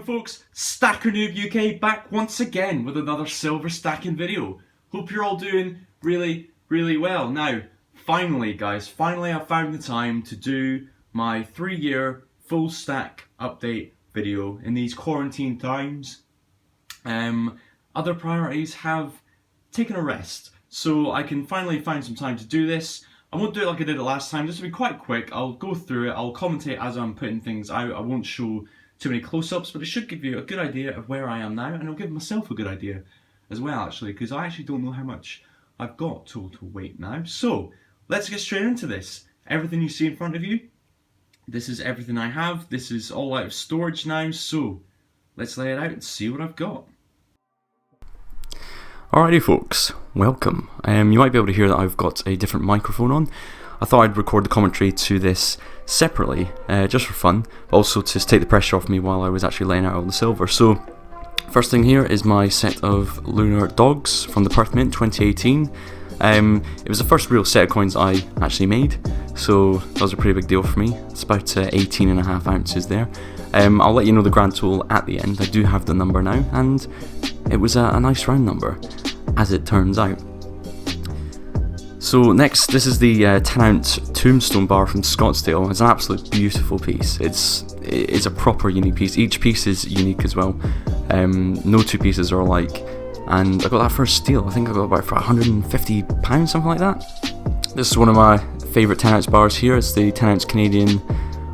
gentlemen folks, Stacker Noob UK back once again with another silver stacking video. Hope you're all doing really well. Now, finally guys, I found the time to do my 3-year full stack update video in these quarantine times. Other priorities have taken a rest, so I can finally find some time to do this. I won't do it like I did it last time. This will be quite quick. I'll go through it, I'll commentate as I'm putting things out. I won't show too many close-ups, but it should give you a good idea of where I am now, and it'll give myself a good idea as well, actually, because I actually don't know how much I've got total weight now. So, let's get straight into this. Everything you see in front of you, this is everything I have. This is all out of storage now, so let's lay it out and see what I've got. Alrighty folks, welcome. You might be able to hear that I've got a different microphone on. I thought I'd record the commentary to this separately, just for fun, but also to take the pressure off me while I was actually laying out all the silver. So, first thing here is my set of Lunar Dogs from the Perth Mint 2018. It was the first real set of coins I actually made, so that was a pretty big deal for me. It's about 18.5 ounces there. I'll let you know the grand total at the end. I do have the number now, and it was a nice round number, as it turns out. So next, this is the 10-ounce Tombstone bar from Scottsdale. It's an absolute beautiful piece. It's a proper unique piece. Each piece is unique as well. No two pieces are alike. And I got that for a steal. I think I got about for £150, something like that. This is one of my favourite 10-ounce bars here. It's the 10-ounce Canadian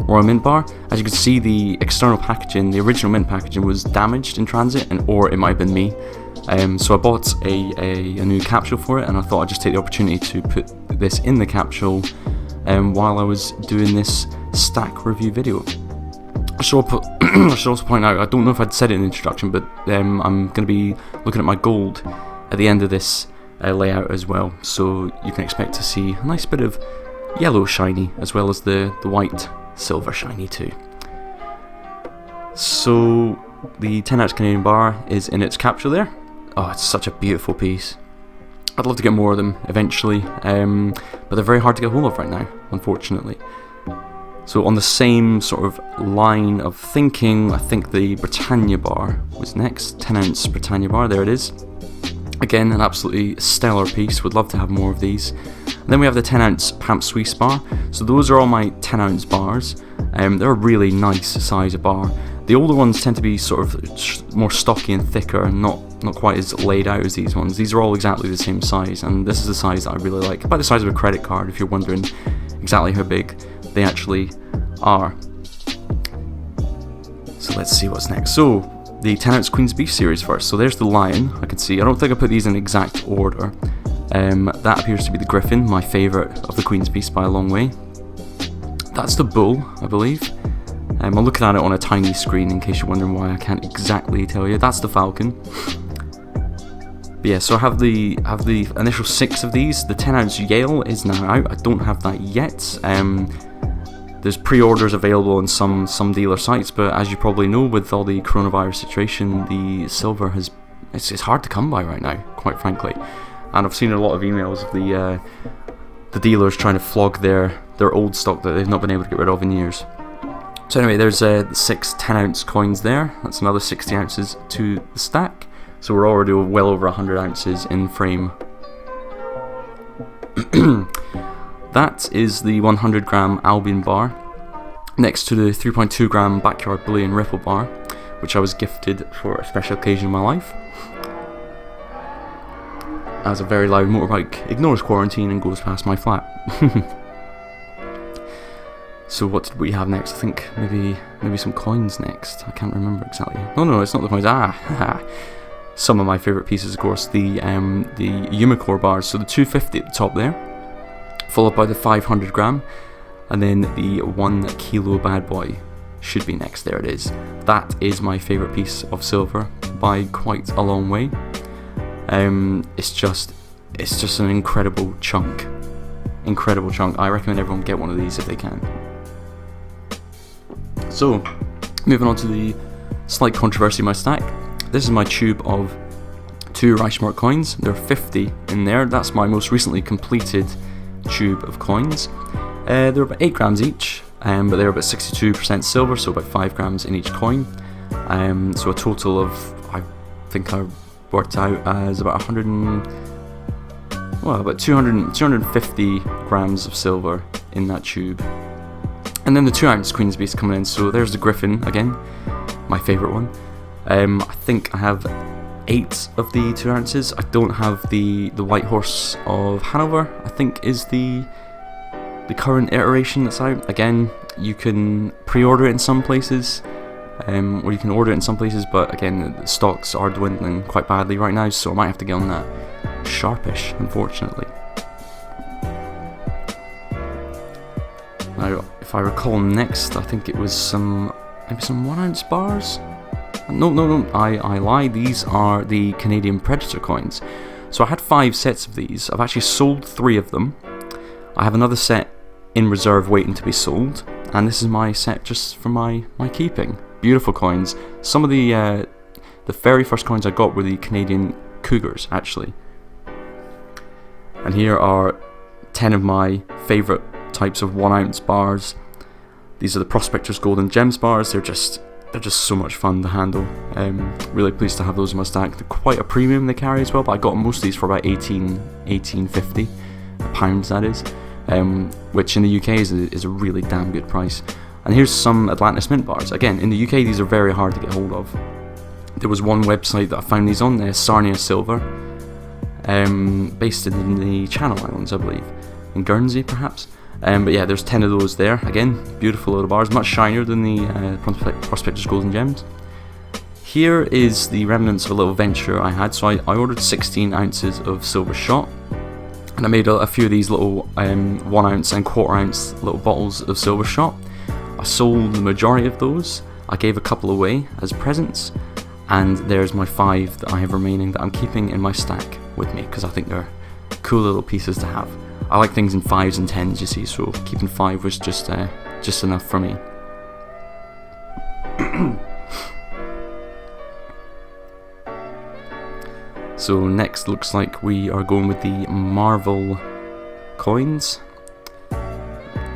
Royal Mint bar. As you can see, the external packaging, the original mint packaging, was damaged in transit, or it might have been me. So I bought a new capsule for it, and I thought I'd just take the opportunity to put this in the capsule while I was doing this stack review video. I should also point out, I don't know if I'd said it in the introduction, but I'm going to be looking at my gold at the end of this layout as well, so you can expect to see a nice bit of yellow shiny as well as the white silver shiny too. So the 10-ounce Canadian bar is in its capsule there. Oh, it's such a beautiful piece. I'd love to get more of them eventually, but they're very hard to get hold of right now, unfortunately. So on the same sort of line of thinking, I think the Britannia bar was next. 10-ounce Britannia bar, there it is. Again, an absolutely stellar piece, would love to have more of these. And then we have the 10-ounce Pamp Suisse bar. So those are all my 10-ounce bars. They're a really nice size of bar. The older ones tend to be sort of more stocky and thicker, and not quite as laid out as these ones. These are all exactly the same size, and this is the size that I really like. About the size of a credit card, if you're wondering exactly how big they actually are. So let's see what's next. So the 10-ounce Queen's Beef series first. So there's the lion. I can see. I don't think I put these in exact order. That appears to be the griffin, my favourite of the Queen's Beasts by a long way. That's the bull, I believe. I'm looking at it on a tiny screen in case you're wondering why I can't exactly tell you. That's the falcon. But yeah, so I have the initial 6 of these. The 10-ounce Yale is now out. I don't have that yet. There's pre-orders available on some dealer sites, but as you probably know, with all the coronavirus situation, the silver it's hard to come by right now, quite frankly. And I've seen a lot of emails of the dealers trying to flog their old stock that they've not been able to get rid of in years. So anyway, there's 6 10-ounce coins there. That's another 60 ounces to the stack. So we're already well over 100 ounces in frame. That is the 100 gram Albion bar, next to the 3.2 gram Backyard Bullion Ripple bar, which I was gifted for a special occasion in my life. As a very loud motorbike ignores quarantine and goes past my flat. So what did we have next? I think maybe some coins next. I can't remember exactly. No, it's not the coins. Some of my favourite pieces, of course, the Umicore bars. So the 250 at the top there, followed by the 500 gram, and then the 1 kilo bad boy should be next. There it is. That is my favourite piece of silver by quite a long way. It's just an incredible chunk. I recommend everyone get one of these if they can. So, moving on to the slight controversy in my stack. This is my tube of 2 Reichsmark coins. There are 50 in there. That's my most recently completed tube of coins. They're about 8 grams each, but they're about 62% silver, so about 5 grams in each coin. So a total of, I think I worked out as about 250 grams of silver in that tube. And then the 2-ounce Queen's Beast coming in. So there's the Griffin again, my favourite one. I think I have 8 of the 2 ounces. I don't have the White Horse of Hanover, I think is the current iteration that's out. Again, you can pre-order it in some places, or you can order it in some places, but again, the stocks are dwindling quite badly right now, so I might have to get on that sharpish, unfortunately. Now, if I recall next, I think it was maybe some 1-ounce bars? No, I lie, these are the Canadian Predator coins. So I had 5 sets of these. I've actually sold 3 of them. I have another set in reserve waiting to be sold, and this is my set just for my keeping. Beautiful coins. Some of the very first coins I got were the Canadian Cougars, actually. And here are 10 of my favourite types of 1-ounce bars. These are the Prospector's Golden Gems bars. They're just so much fun to handle. Really pleased to have those in my stack. They're quite a premium they carry as well, but I got most of these for about £18.50, pounds that is, which in the UK is a really damn good price. And here's some Atlantis Mint bars. Again, in the UK these are very hard to get hold of. There was one website that I found these on, Sarnia Silver, based in the Channel Islands, I believe, in Guernsey perhaps. But yeah, there's 10 of those there. Again, beautiful little bars, much shinier than the Prospector's Golden Gems. Here is the remnants of a little venture I had. So I ordered 16 ounces of silver shot, and I made a few of these little 1 ounce and 1/4 ounce little bottles of silver shot. I sold the majority of those. I gave a couple away as presents, and there's my 5 that I have remaining that I'm keeping in my stack with me because I think they're cool little pieces to have. I like things in 5s and 10s, you see, so keeping 5 was just enough for me. So next looks like we are going with the Marvel coins.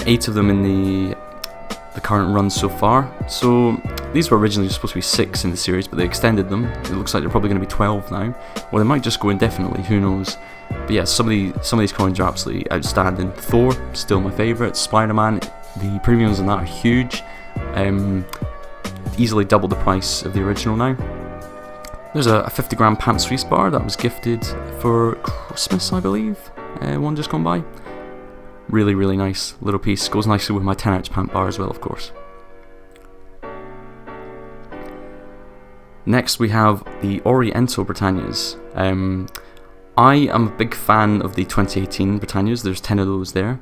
8 of them in the current run so far. So these were originally supposed to be 6 in the series, but they extended them. It looks like they're probably going to be 12 now, or they might just go indefinitely, who knows. But yeah, some of these coins are absolutely outstanding. Thor, still my favourite. Spider-Man, the premiums on that are huge. Easily double the price of the original now. There's a 50 gram Pamp Suisse bar that was gifted for Christmas, I believe. One just gone by. Really, really nice little piece. Goes nicely with my 10-ounce Pamp bar as well, of course. Next we have the Oriental Britannias. I am a big fan of the 2018 Britannias. There's 10 of those there.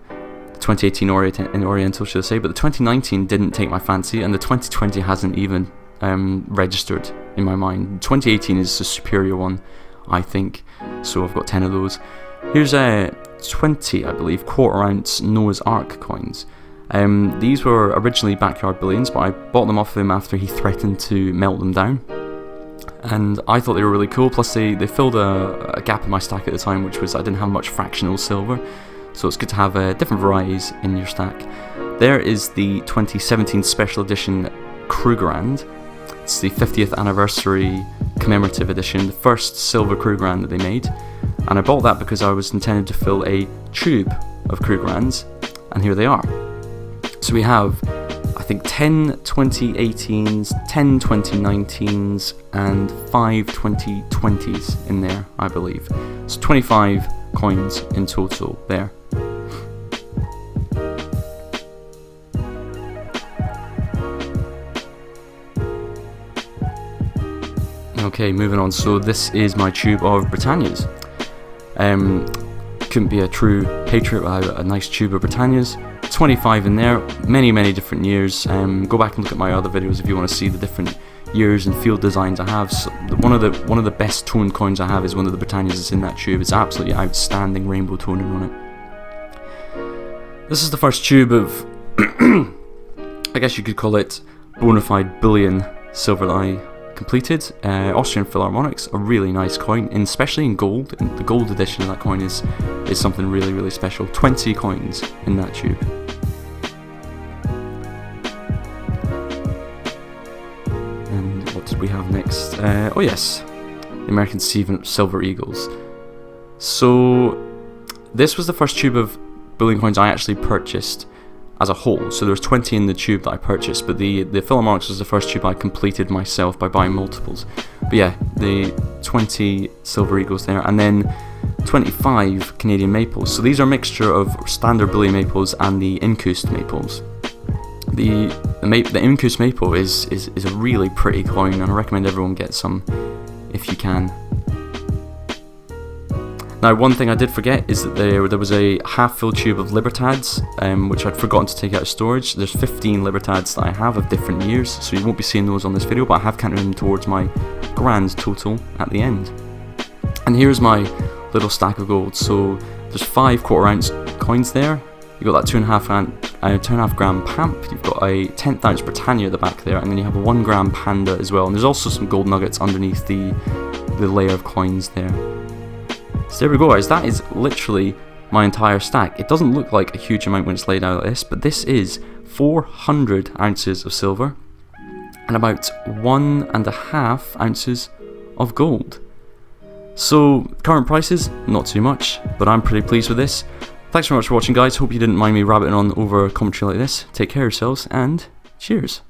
The 2018 Oriental, should I say, but the 2019 didn't take my fancy, and the 2020 hasn't even registered in my mind. 2018 is the superior one, I think, so I've got 10 of those. Here's 20, I believe, 1/4 ounce Noah's Ark coins. These were originally Backyard Billions, but I bought them off him after he threatened to melt them down. And I thought they were really cool, plus they filled a gap in my stack at the time, which was I didn't have much fractional silver, so it's good to have different varieties in your stack. There is the 2017 Special Edition Krugerrand. It's the 50th anniversary commemorative edition, the first silver Krugerrand that they made, and I bought that because I was intended to fill a tube of Krugerrands, and here they are. So we have, I think, 10 2018s, 10 2019s, and 5 2020s in there, I believe. So 25 coins in total there. Okay, moving on. So this is my tube of Britannias. Couldn't be a true patriot without a nice tube of Britannias. 25 in there, many different years. Go back and look at my other videos if you want to see the different years and field designs I have. So one of the best toned coins I have is one of the Britannias that's in that tube. It's absolutely outstanding rainbow toning on it. This is the first tube of, I guess you could call it, bona fide bullion silver that I completed. Austrian Philharmonics, a really nice coin, and especially in gold. And the gold edition of that coin is something really special. 20 coins in that tube. And next? Oh yes, the American Silver Eagles. So this was the first tube of bullion coins I actually purchased as a whole. So there's 20 in the tube that I purchased, but the Philharmonics was the first tube I completed myself by buying multiples. But yeah, the 20 Silver Eagles there, and then 25 Canadian Maples. So these are a mixture of standard bullion maples and the Incoost maples. The Incoost maple is a really pretty coin, and I recommend everyone get some if you can. Now, one thing I did forget is that there was a half-full tube of Libertads, which I'd forgotten to take out of storage. There's 15 Libertads that I have of different years, so you won't be seeing those on this video, but I have counted them towards my grand total at the end. And here's my little stack of gold. So there's 5 quarter-ounce coins there. You've got that 2.5 gram Pamp, you've got a 10th ounce Britannia at the back there, and then you have a 1 gram Panda as well. And there's also some gold nuggets underneath the layer of coins there. So there we go, guys, that is literally my entire stack. It doesn't look like a huge amount when it's laid out like this, but this is 400 ounces of silver and about 1.5 ounces of gold. So current prices, not too much, but I'm pretty pleased with this. Thanks very much for watching, guys. Hope you didn't mind me rabbiting on over commentary like this. Take care of yourselves, and cheers.